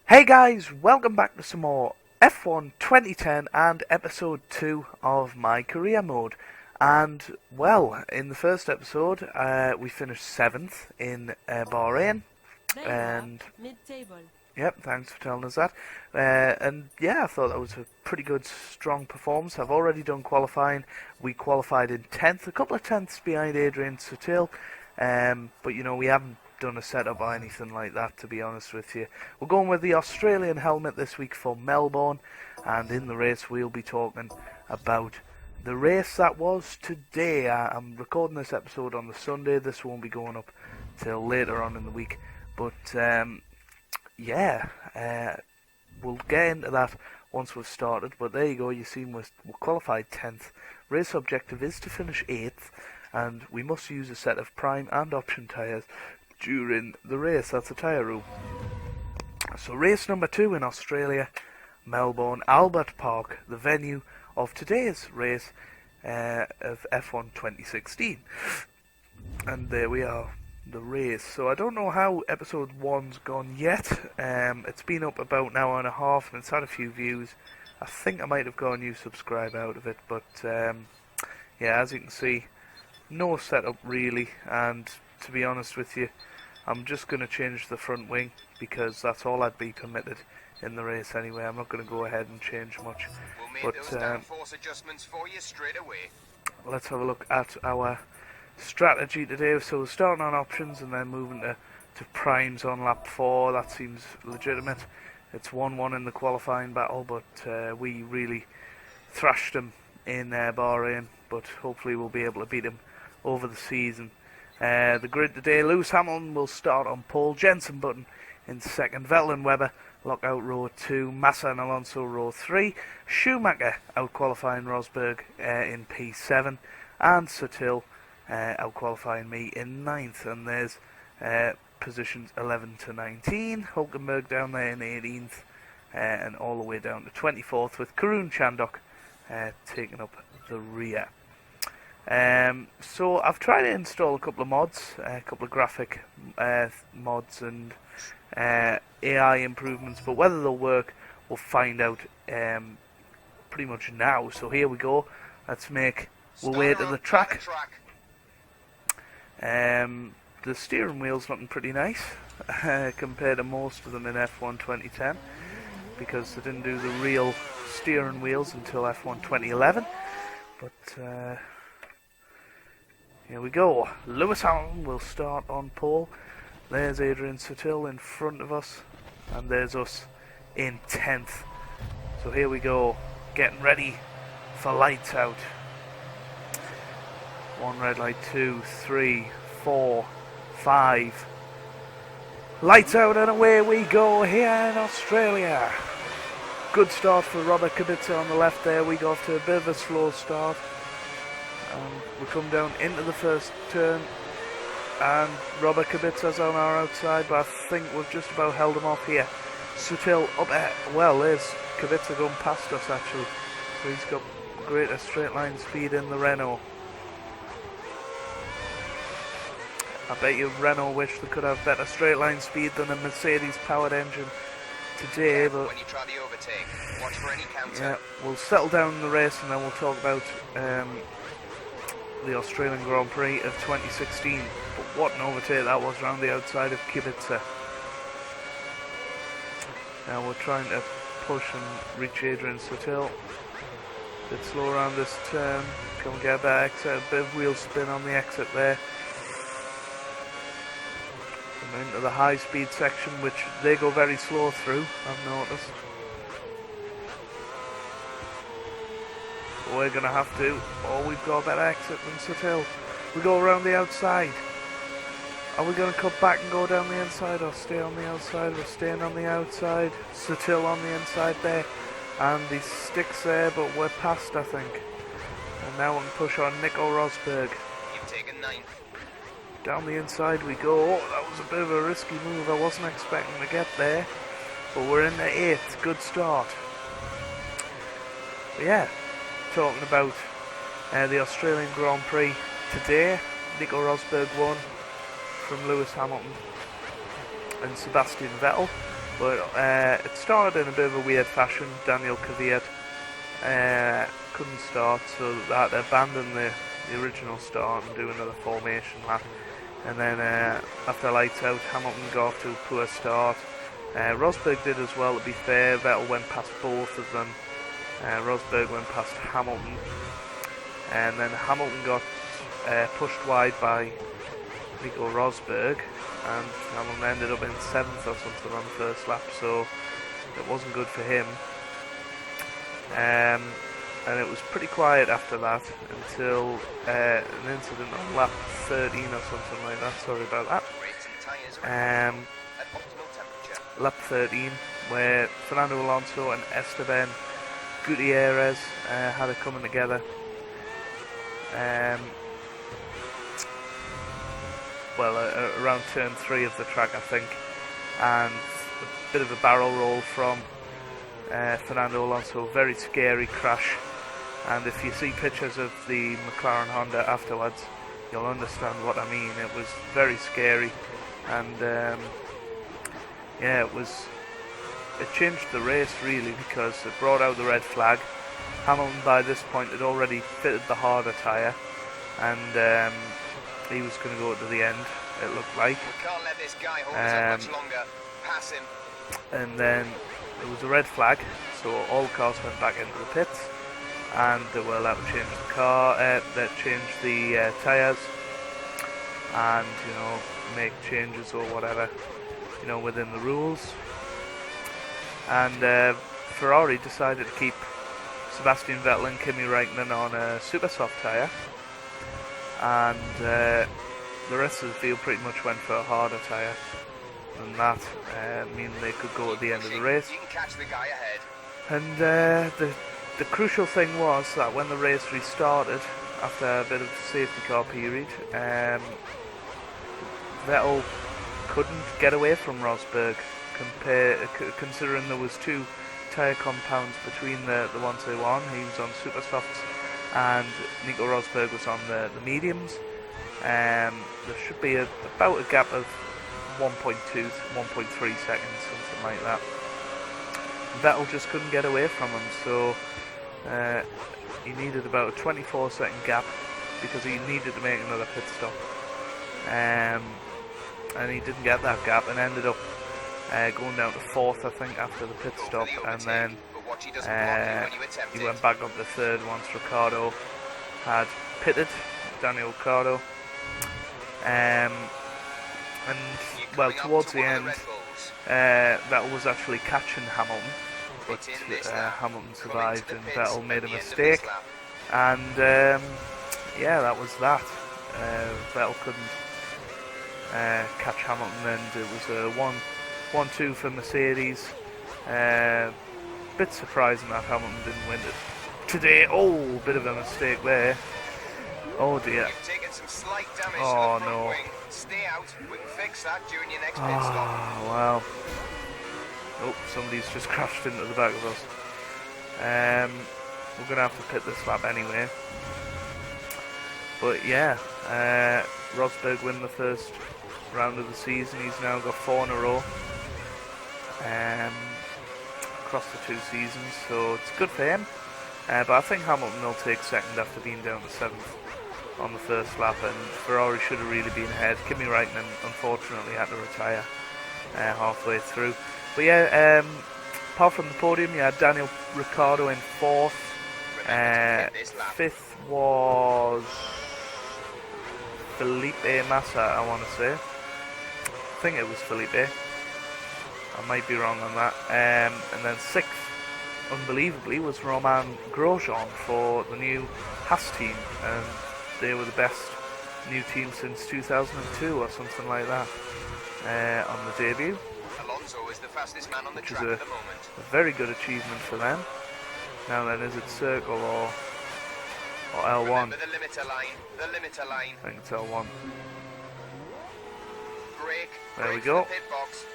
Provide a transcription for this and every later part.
Hey guys, welcome back to some more F1 2010 and episode 2 of my career mode. And, well, in the first episode, we finished 7th in Bahrain. And mid-table. Yep, thanks for telling us that. And yeah, I thought that was a pretty good, strong performance. I've already done qualifying. We qualified in 10th, a couple of tenths behind Adrian Sutil. But you know, we haven't done a setup or anything like that, to be honest with you. We're going with the Australian helmet this week for Melbourne, and in the race we'll be talking about the race that was today. I'm recording this episode on the Sunday. This won't be going up till later on in the week, but we'll get into that once we've started. But there you go, you see we're qualified 10th. Race objective is to finish 8th, and we must use a set of prime and option tyres during the race. That's the tyre rule. So race number 2 in Australia, Melbourne, Albert Park, the venue of today's race of F1 2016. And there we are, the race. So I don't know how episode 1's gone yet. It's been up about an hour and a half and it's had a few views. I think I might have got a new subscribe out of it, but yeah, as you can see, no setup really, and to be honest with you, I'm just going to change the front wing because that's all I'd be permitted in the race anyway. I'm not going to go ahead and change much. We'll make those downforce adjustments for you straight away. Let's have a look at our strategy today. So we're starting on options and then moving to primes on lap 4. That seems legitimate. It's 1-1 in the qualifying battle, but we really thrashed them in Bahrain, but hopefully we'll be able to beat them over the season. The grid today, Lewis Hamilton will start on pole, Jenson Button in second, Vettel and Webber lock out row 2, Massa and Alonso row 3, Schumacher out qualifying Rosberg in P7, and Sutil out qualifying me in 9th. And there's positions 11 to 19, Hulkenberg down there in 18th, and all the way down to 24th with Karun Chandhok taking up the rear. So I've tried to install a couple of mods, a couple of graphic mods and AI improvements, but whether they'll work we'll find out pretty much now. So here we go, let's make our way to the track. The steering wheel's looking pretty nice compared to most of them in F1 2010, because they didn't do the real steering wheels until F1 2011, but here we go. Lewis Hamilton will start on pole. There's Adrian Sutil in front of us, and there's us in 10th. So here we go, getting ready for lights out. 1 red light, 2, 3, 4, 5. Lights out and away we go here in Australia. Good start for Robert Kubica on the left there. We got off to a bit of a slow start. We come down into the first turn and Robert Kubica's on our outside, but I think we've just about held him off here. Sutil up ahead. Well, there's Kubica going past us actually, so he's got greater straight line speed in the Renault. I bet you Renault wish they could have better straight line speed than a Mercedes powered engine today, but when you try the overtake, watch for any counter. Yeah, we'll settle down in the race and then we'll talk about the Australian Grand Prix of 2016. But what an overtake that was around the outside of Kubica. Now we're trying to push and reach Adrian Sutil. A bit slow around this turn. Can we get a better exit? A bit of wheel spin on the exit there. And into the high speed section, which they go very slow through, I've noticed. We're going to have to. Oh, we've got a better exit than Sutil. We go around the outside. Are we going to cut back and go down the inside, or stay on the outside? We're staying on the outside. Sutil on the inside there. And he sticks there, but we're past, I think. And now we can push on Nico Rosberg. You've taken 9th. Down the inside we go. Oh, that was a bit of a risky move. I wasn't expecting to get there. But we're in the 8th. Good start. But yeah. Talking about the Australian Grand Prix today, Nico Rosberg won from Lewis Hamilton and Sebastian Vettel. But it started in a bit of a weird fashion. Daniel Kvyat couldn't start, so that abandoned the original start and do another formation lap. And then after lights out, Hamilton got off to a poor start. Rosberg did as well, to be fair. Vettel went past both of them. Rosberg went past Hamilton. And then Hamilton got pushed wide by Nico Rosberg. And Hamilton ended up in 7th or something on the first lap, so it wasn't good for him. And it was pretty quiet after that until an incident on lap 13 or something like that. Sorry about that. Lap 13, where Fernando Alonso and Esteban Gutierrez had it coming together. Around turn 3 of the track, I think, and a bit of a barrel roll from Fernando Alonso. Very scary crash, and if you see pictures of the McLaren Honda afterwards, you'll understand what I mean. It was very scary, and it changed the race really, because it brought out the red flag. Hamilton by this point had already fitted the harder tyre, and he was going to go to the end, it looked like. We can't let this guy hold us up much longer. Pass him. And then there was a red flag, so all the cars went back into the pits, and they were allowed to change the car, change the tyres, and make changes or whatever, within the rules. And Ferrari decided to keep Sebastian Vettel and Kimi Räikkönen on a super soft tyre, and the rest of the field pretty much went for a harder tyre, and that means they could go at the end of the race. You can catch the guy ahead. And the crucial thing was that when the race restarted after a bit of safety car period, Vettel couldn't get away from Rosberg, considering there was 2 tyre compounds between the ones they were on. He was on super softs and Nico Rosberg was on the mediums. There should be about a gap of 1.2, 1.3 seconds, something like that. Vettel just couldn't get away from him, so he needed about a 24-second gap because he needed to make another pit stop. And he didn't get that gap and ended up going down to 4th, I think, after the pit stop, and then he went back up to 3rd once Ricciardo had pitted, Daniel Ricciardo. And well, towards the end, Vettel was actually catching Hamilton, but Hamilton survived and Vettel made a mistake, and that was that. Vettel couldn't catch Hamilton, and it was a 1-2 for Mercedes. Bit surprising that Hamilton didn't win it today. Oh, bit of a mistake there. Oh dear. You've taken some slight damage Oh to the front no. wing. Stay out. We can fix that during your next pit stop. Wow. Oh, somebody's just crashed into the back of us. We're gonna have to pit this lap anyway. But yeah, Rosberg win the first round of the season. He's now got 4 in a row across the 2 seasons, so it's good for him. But I think Hamilton will take 2nd after being down to 7th on the first lap, and Ferrari should have really been ahead. Kimi Räikkönen unfortunately had to retire halfway through. But yeah, apart from the podium, you had Daniel Ricciardo in 4th. 5th was Felipe Massa, I want to say. I think it was Felipe. I might be wrong on that. And then 6th, unbelievably, was Romain Grosjean for the new Haas team, and they were the best new team since 2002 or something like that on the debut. Alonso is the fastest man on the track is at the moment. A very good achievement for them. Now then, is it circle or L1? Remember the limiter line. The limiter line. I think it's L1. Brake. There we Brake go. for the pit box.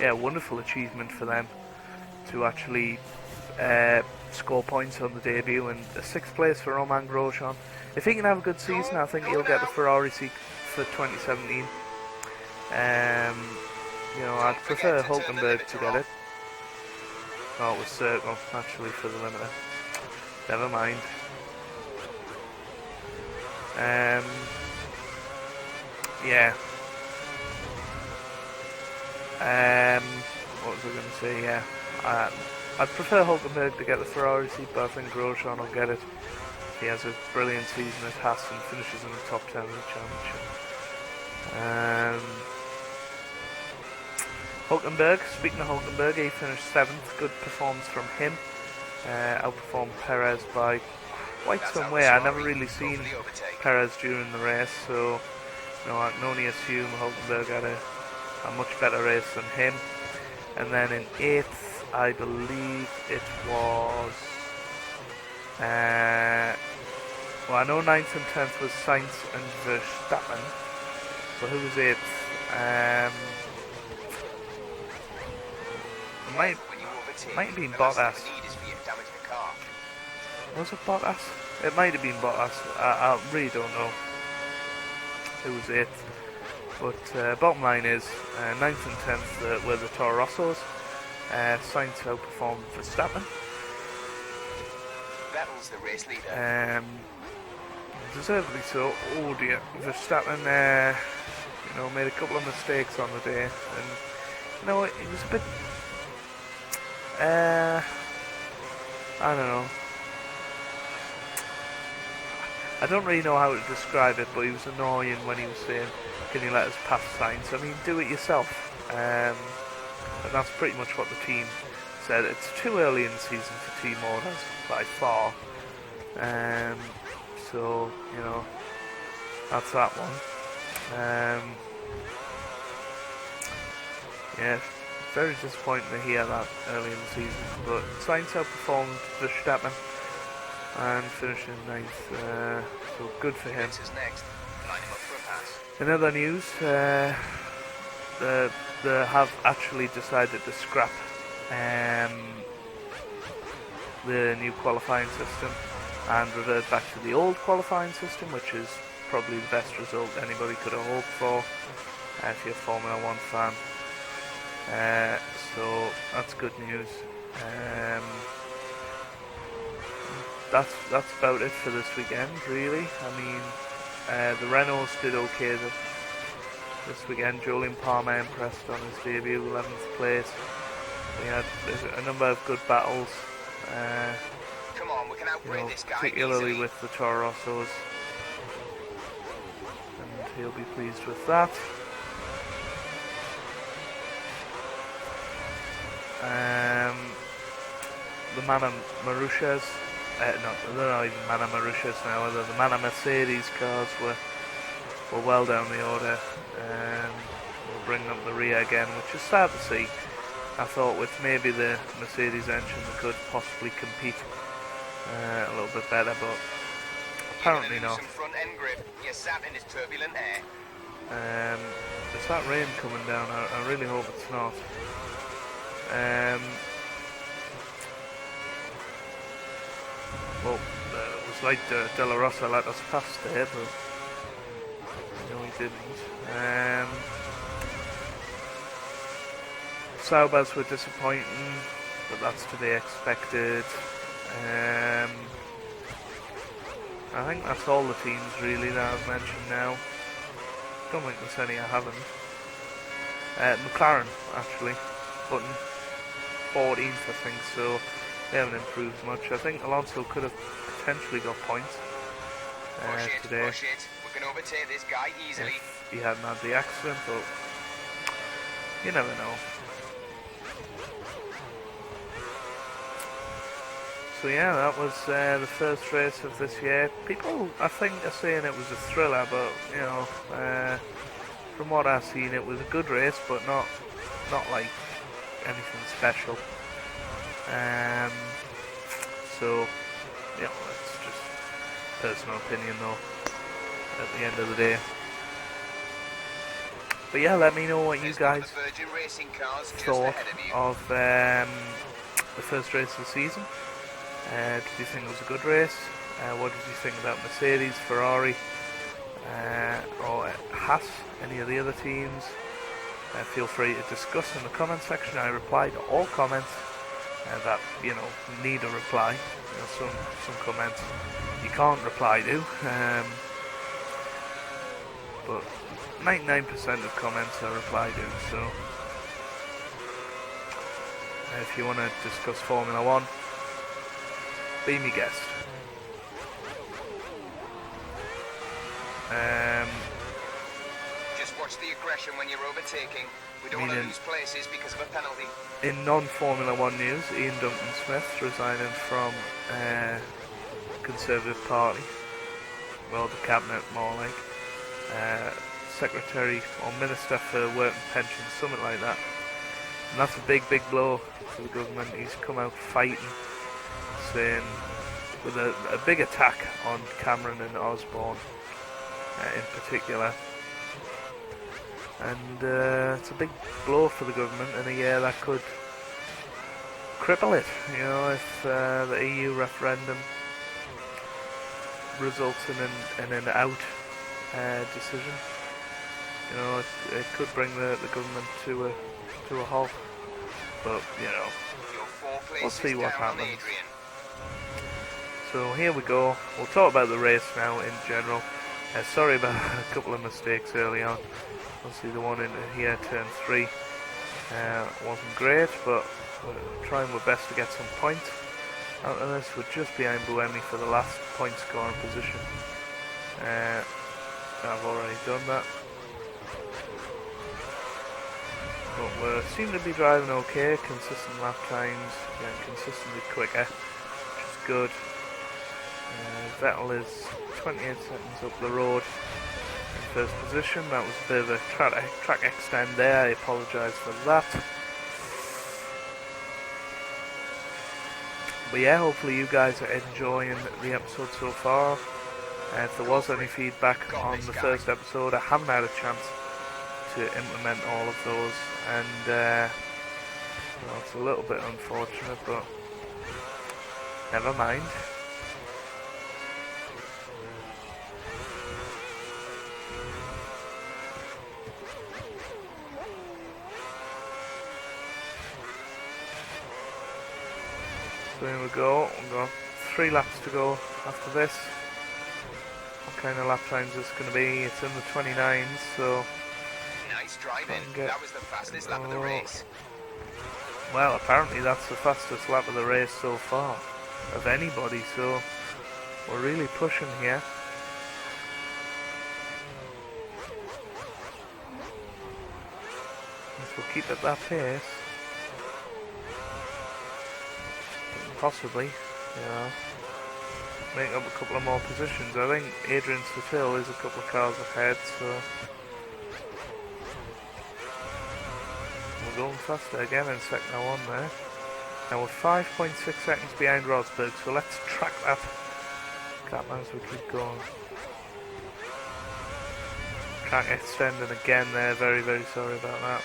Yeah, wonderful achievement for them to actually score points on the debut, and a 6th place for Romain Grosjean. If he can have a good season, I think he'll get the Ferrari seat for 2017. you know, I'd prefer Hulkenberg to get it. Oh, it was Circle, actually, for the limiter. Never mind. Yeah. What was I going to say? Yeah. I'd prefer Hulkenberg to get the Ferrari seat, but I think Grosjean will get it. He has a brilliant season at Haas and finishes in the top 10 of the championship. Hulkenberg, speaking of Hulkenberg, he finished 7th. Good performance from him. Outperformed Perez by quite some way. I never really seen Perez during the race, so I can only assume Hulkenberg had a much better race than him. And then in 8th, I believe it was... well, I know 9th and 10th was Sainz and Verstappen. So who was 8th? Might have been Bottas. Was it Bottas? It might have been Bottas. I really don't know who was 8th. But bottom line is, 9th and 10th were the Toro Rossos. Sainz outperformed Verstappen. Vettel's the race leader. Deservedly so. Oh dear, Verstappen, made a couple of mistakes on the day, and it was a bit. I don't know. I don't really know how to describe it, but he was annoying when he was saying, "Can you let us pass Sainz?" I mean, do it yourself. And that's pretty much what the team said. It's too early in the season for team orders, by far. So, that's that one. Yeah, very disappointing to hear that early in the season. But Sainz outperformed Verstappen and finished in 9th. So good for him. In other news, they have actually decided to scrap the new qualifying system and revert back to the old qualifying system, which is probably the best result anybody could have hoped for if you're a Formula 1 fan. So that's good news. That's about it for this weekend, really. I mean, the Renaults did okay this weekend. Jolyon Palmer impressed on his debut, 11th place. We had a number of good battles. Come on, we can outbrake this guy particularly easily. with the Toro Rossos, and he'll be pleased with that. The Mana Marussias, they're not even Mana Marussias now, the Mana Mercedes cars were well down the order. We'll bring up the rear again, which is sad to see. I thought with maybe the Mercedes engine they could possibly compete a little bit better, but apparently not. Front end grip. You're sat in this turbulent air. Is that rain coming down? I really hope it's not. Well, it was like De La Rosa let us pass there, but no, he didn't. Saubers were disappointing, but that's to be expected. I think that's all the teams really that I've mentioned now. Don't think there's any I haven't. McLaren actually, button 14th I think, so they haven't improved much. I think Alonso could have potentially got points today. Push it. We can overtake this guy easily. If he hadn't had the accident, but you never know. So yeah, that was the first race of this year. People, I think, are saying it was a thriller, but from what I've seen, it was a good race, but not like anything special. So it's just personal opinion, though. At the end of the day. But yeah, let me know what you guys thought of the first race of the season. Did you think it was a good race? What did you think about Mercedes, Ferrari, or Haas, any of the other teams? feel free to discuss in the comment section. I reply to all comments that need a reply. Some comments you can't reply to, but 99% of comments I reply to. So if you want to discuss Formula 1, be my guest. Just watch the aggression when you're overtaking. We don't want to lose places because of a penalty. In non-Formula 1 news, Ian Duncan-Smith resigning from Conservative Party, well, the cabinet more like, Secretary or Minister for Work and Pensions, something like that. And that's a big blow to the government. He's come out fighting, saying, with a big attack on Cameron and Osborne in particular. And it's a big blow for the government in a year that could cripple it. If the EU referendum results in an out decision, it could bring the government to a halt. But we'll see what happens. So here we go. We'll talk about the race now in general. Sorry about a couple of mistakes early on. Obviously the one in here, turn 3, wasn't great, but we're trying our best to get some points out of this. We're just behind Buemi for the last point scoring position. I've already done that. But we seem to be driving okay, consistent lap times, getting consistently quicker, which is good. Vettel is 28 seconds up the road in first position. That was a bit of a track extend there, I apologise for that. But yeah, hopefully you guys are enjoying the episode so far. If there was any feedback on the first episode, I haven't had a chance to implement all of those, and it's a little bit unfortunate, but never mind. So here we go. We've got 3 laps to go after this. What kind of lap time is this going to be? It's in the 29s, so... Nice driving. That was the fastest lap of the race. Well, apparently that's the fastest lap of the race so far, of anybody, so we're really pushing here. If we'll keep at that pace, possibly, make up a couple of more positions. I think Adrian Sutil is a couple of cars ahead, so we're going faster again in sector 1 there. Now we're 5.6 seconds behind Rosberg, so let's track that gap as we keep going. Track extending again there, very sorry about that.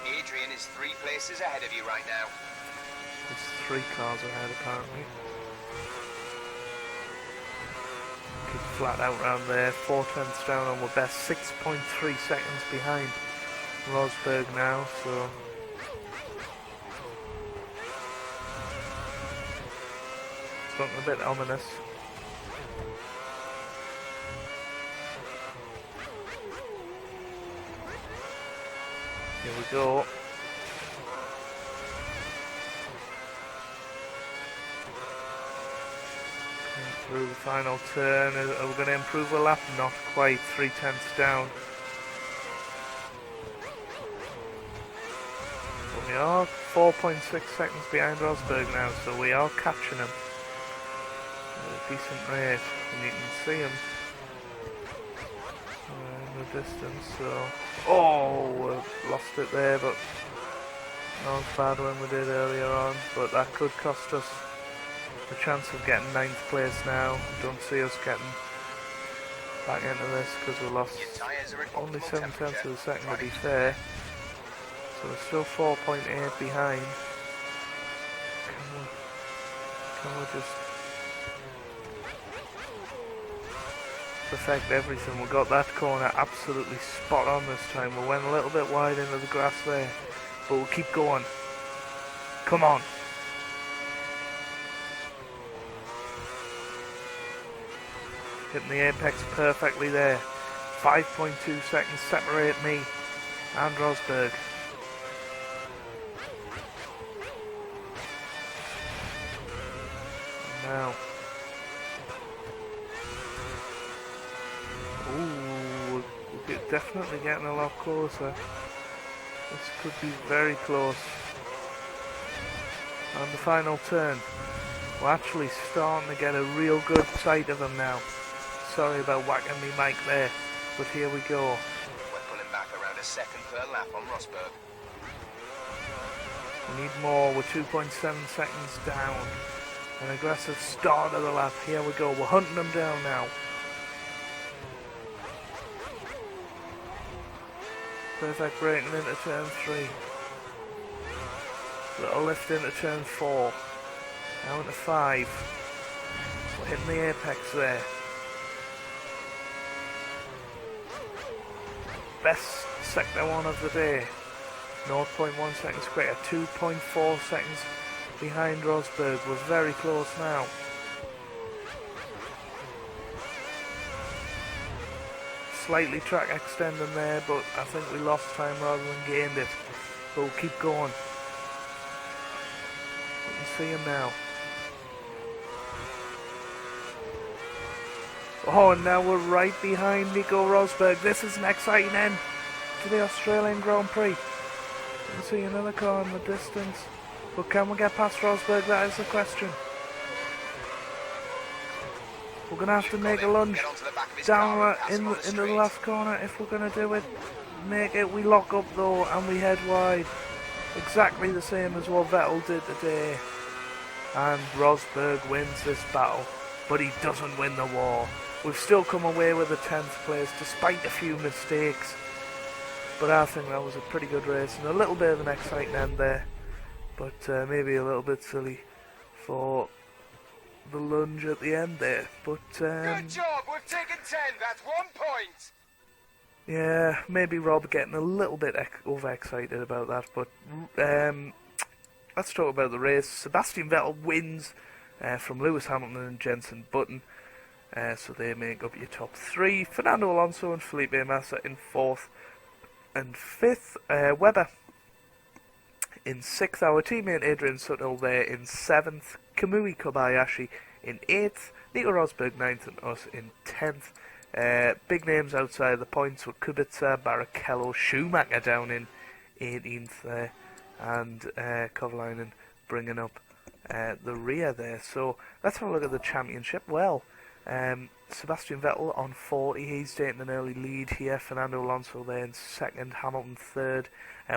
Adrian is 3 places ahead of you right now. There's 3 cars ahead apparently. Keep flat out round there, 4 tenths down on the best, 6.3 seconds behind Rosberg now, so it's looking a bit ominous. Here we go. Through the final turn. Are we going to improve a lap? Not quite. 3 tenths down. But we are 4.6 seconds behind Rosberg now, so we are catching him at a decent rate, and you can see him in the distance. So, lost it there, but not as bad when we did earlier on. But that could cost us the chance of getting 9th place now. Don't see us getting back into this because we lost only 7 tenths of a second, to be fair. So we're still 4.8 behind. Can we just perfect everything. We got that corner absolutely spot on this time. We went a little bit wide into the grass there, but we'll keep going. Come on. Hitting the apex perfectly there. 5.2 seconds separate me and Rosberg. And now. Ooh, we're definitely getting a lot closer. This could be very close. On the final turn. We're actually starting to get a real good sight of him now. Sorry about whacking me mic there, but here we go. We're pulling back around a second per lap on Rosberg. We need more. We're 2.7 seconds down. An aggressive start of the lap. Here we go. We're hunting them down now. Perfect braking into turn 3. Little lift into turn 4. Now into 5. We're hitting the apex there. Best sector 1 of the day. 0.1 seconds quicker. 2.4 seconds behind Rosberg. We're very close now. Slightly track extending there, but I think we lost time rather than gained it. But we'll keep going. We can see him now. Oh, and now we're right behind Nico Rosberg. This is an exciting end to the Australian Grand Prix. You can see another car in the distance. But can we get past Rosberg? That is the question. We're going to have to make a lunge down into the last corner if we're going to do it. Make it. We lock up though and we head wide. Exactly the same as what Vettel did today. And Rosberg wins this battle. But he doesn't win the war. We've still come away with a 10th place despite a few mistakes. But I think that was a pretty good race and a little bit of an exciting end there. But maybe a little bit silly for the lunge at the end there. But good job, we've taken 10, that's 1 point. Yeah, maybe Rob getting a little bit overexcited about that. But let's talk about the race. Sebastian Vettel wins from Lewis Hamilton and Jenson Button. So they make up your top 3. Fernando Alonso and Felipe Massa in 4th and 5th. Webber in 6th. Our teammate Adrian Suttle there in 7th. Kamui Kobayashi in 8th. Nico Rosberg 9th and us in 10th. Big names outside the points with Kubica, Barrichello, Schumacher down in 18th there. And Kovalainen bringing up the rear there. So let's have a look at the championship. Well, Sebastian Vettel on 40, he's taking an early lead here. Fernando Alonso there in 2nd, Hamilton 3rd,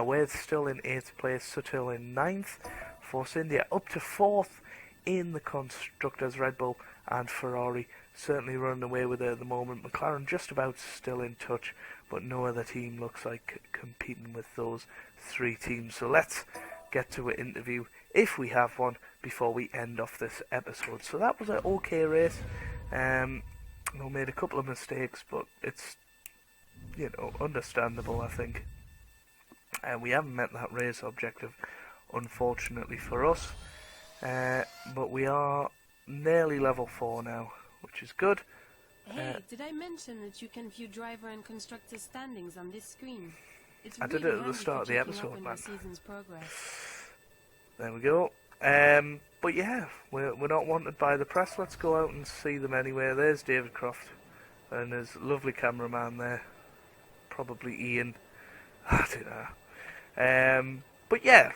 Wade still in 8th place, Suttle in 9th, Force India up to 4th in the Constructors, Red Bull and Ferrari certainly running away with it at the moment. McLaren just about still in touch, but no other team looks like competing with those 3 teams. So let's get to an interview, if we have one, before we end off this episode. So that was an okay race. We made a couple of mistakes, but it's, you know, understandable, I think. We haven't met that race objective, unfortunately for us. But we are nearly level 4 now, which is good. Hey, did I mention that you can view driver and constructor standings on this screen? It's I did it at the start of the episode, man. There we go. But yeah, we're not wanted by the press. Let's go out and see them anyway. There's David Croft and his lovely cameraman there. Probably Ian. I don't know. But yeah,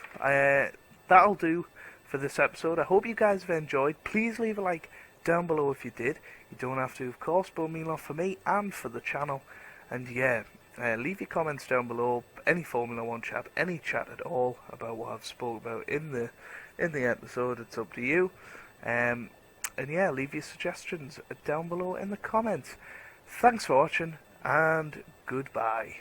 that'll do for this episode. I hope you guys have enjoyed. Please leave a like down below if you did. You don't have to, of course, but it will mean a lot for me and for the channel. And yeah, leave your comments down below. Any Formula 1 chat, any chat at all about what I've spoke about in the episode, it's up to you. And yeah, leave your suggestions down below in the comments. Thanks for watching, and goodbye.